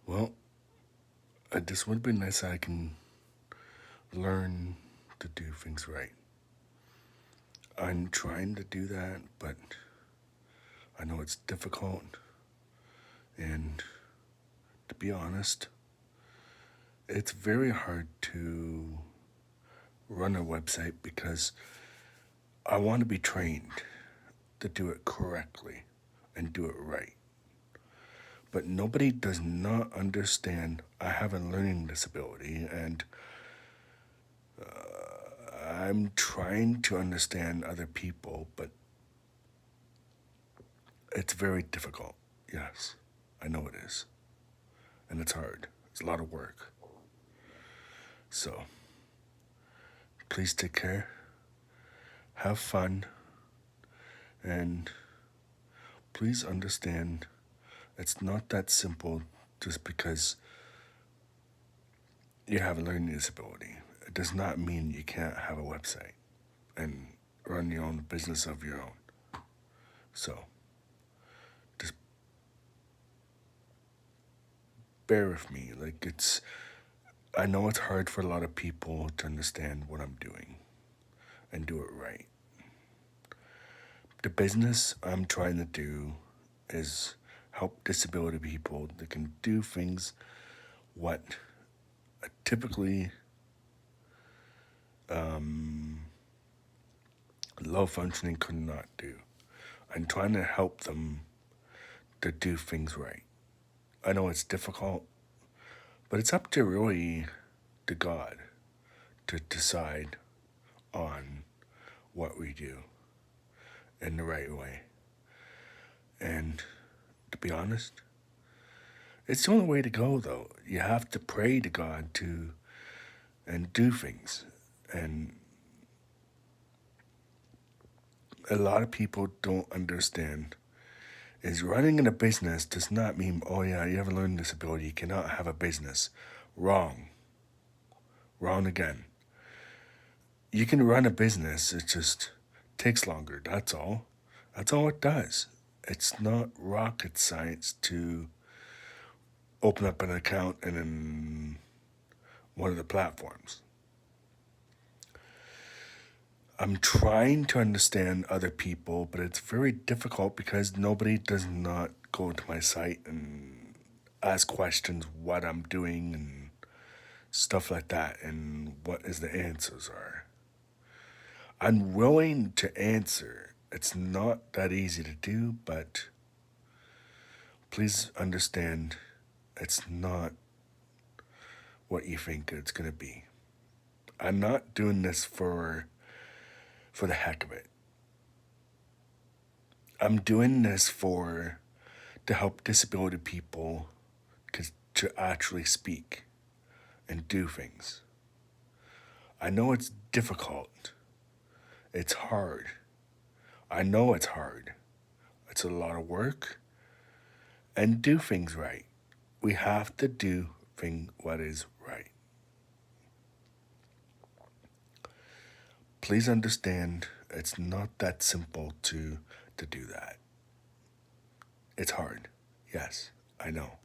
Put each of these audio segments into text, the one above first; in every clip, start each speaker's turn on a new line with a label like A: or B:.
A: Well, it just would be nice I can learn to do things right. I'm trying to do that, but I know it's difficult. And to be honest, it's very hard to run a website because I want to be trained to do it correctly and do it right. But nobody does not understand I have a learning disability, and I'm trying to understand other people, but it's very difficult. Yes, I know it is. And it's hard. It's a lot of work. So please take care, have fun, and please understand it's not that simple just because you have a learning disability. It does not mean you can't have a website and run your own business of your own. So just bear with me. I know it's hard for a lot of people to understand what I'm doing and do it right. The business I'm trying to do is help disability people that can do things what typically low functioning could not do. I'm trying to help them to do things right. I know it's difficult, but it's up to really to God to decide on what we do in the right way. And to be honest, it's the only way to go though. You have to pray to God to and do things. And a lot of people don't understand is running in a business does not mean, oh yeah, you have a learning disability, you cannot have a business. Wrong. Wrong again. You can run a business, it just takes longer, that's all. That's all it does. It's not rocket science to open up an account in one of the platforms. I'm trying to understand other people, but it's very difficult because nobody does not go to my site and ask questions what I'm doing and stuff like that and what is the answers are. I'm willing to answer. It's not that easy to do, but please understand it's not what you think it's going to be. I'm not doing this for the heck of it. I'm doing this for to help disability people to actually speak and do things. I know it's difficult. It's hard. I know it's hard. It's a lot of work and do things right. We have to do what is right. Please understand it's not that simple to do that. It's hard. Yes, I know.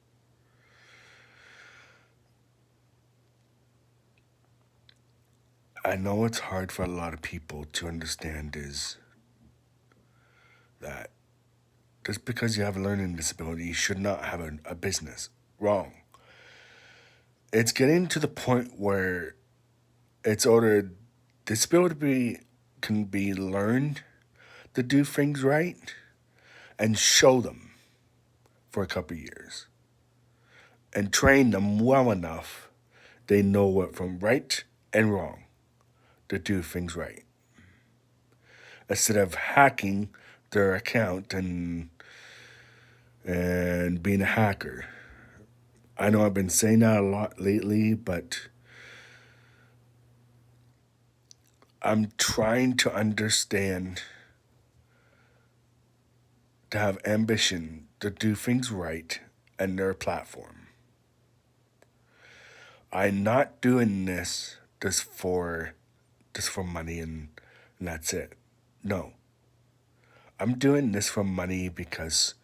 A: I know it's hard for a lot of people to understand is that just because you have a learning disability, you should not have a business. Wrong. It's getting to the point where it's ordered disability can be learned to do things right and show them for a couple of years and train them well enough they know what from right and wrong to do things right instead of hacking their account and being a hacker. I know I've been saying that a lot lately, but I'm trying to understand to have ambition to do things right and their platform. I'm not doing this just for money and that's it. No. I'm doing this for money because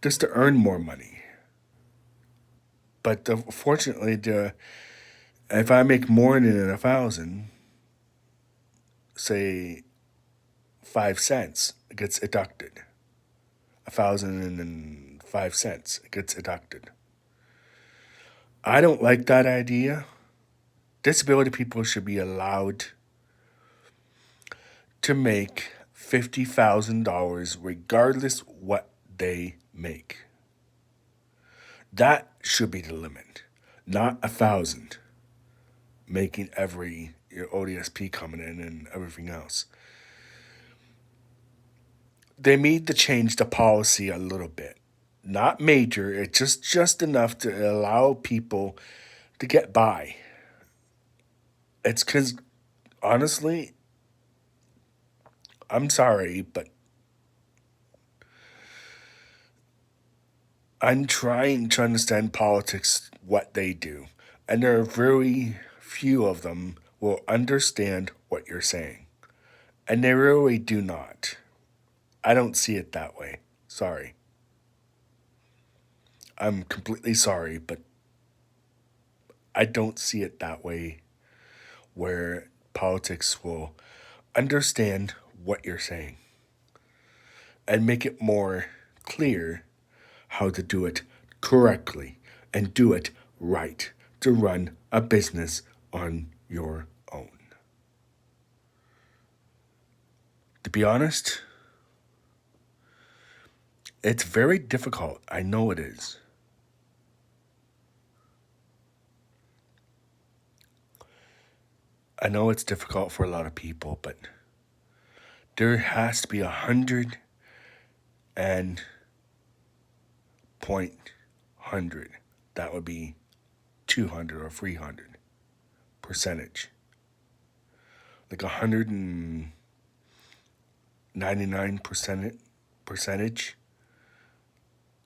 A: just to earn more money. But fortunately, if I make more than 1,000, say 5 cents, it gets deducted. 1,005 cents, it gets deducted. I don't like that idea. Disability people should be allowed to make $50,000 regardless what they make. That should be the limit, not 1,000. Making every your ODSP coming in and everything else. They need to change the policy a little bit, not major. It's just enough to allow people to get by. It's because honestly, I'm sorry, but I'm trying to understand politics, what they do, and there are very few of them will understand what you're saying, and they really do not. I don't see it that way. Sorry. I'm completely sorry, but I don't see it that way where politics will understand what you're saying and make it more clear how to do it correctly and do it right to run a business on your own. To be honest, it's very difficult. I know it is. I know it's difficult for a lot of people, but there has to be 100. That would be 200 or 300 percentage. Like 199 percentage.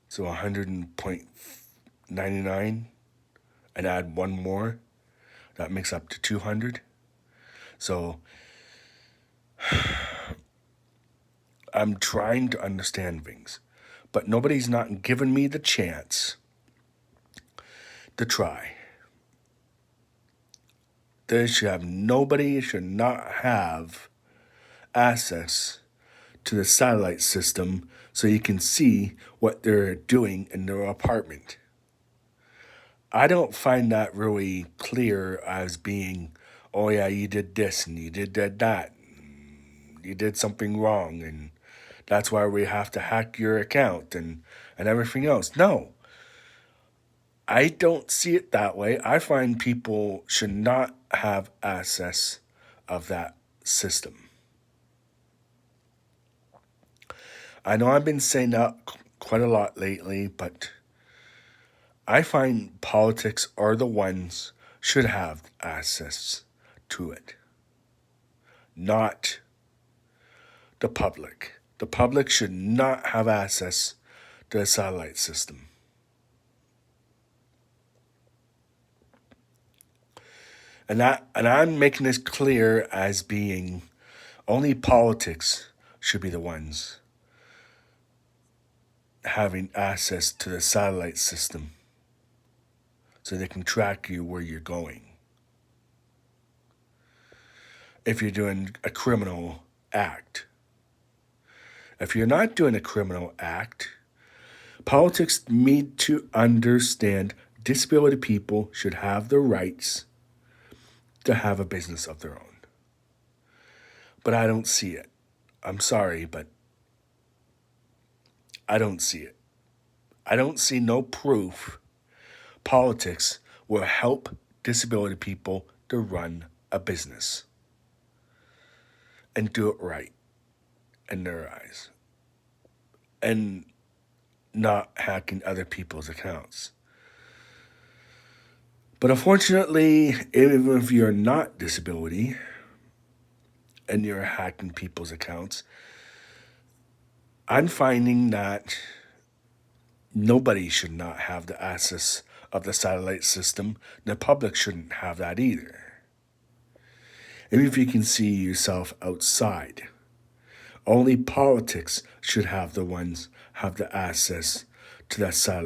A: So 100.99 and add one more. That makes up to 200. So I'm trying to understand things, but nobody's not giving me the chance to try. Nobody should not have access to the satellite system so you can see what they're doing in their apartment. I don't find that really clear as being, oh yeah, you did this and you did that. You did something wrong and that's why we have to hack your account and everything else. No, I don't see it that way. I find people should not have access of that system. I know I've been saying that quite a lot lately, but I find politics are the ones should have access to it, not the public. The public should not have access to the satellite system. And I'm making this clear as being only politics should be the ones having access to the satellite system so they can track you where you're going. If you're doing a criminal act. If you're not doing a criminal act, politics need to understand disability people should have the rights to have a business of their own. But I don't see it. I'm sorry, but I don't see it. I don't see no proof politics will help disability people to run a business and do it right in their eyes and not hacking other people's accounts. But unfortunately, even if you're not disability and you're hacking people's accounts, I'm finding that nobody should not have the access of the satellite system. The public shouldn't have that either. Even if you can see yourself outside, only politics should have the access to that satellite.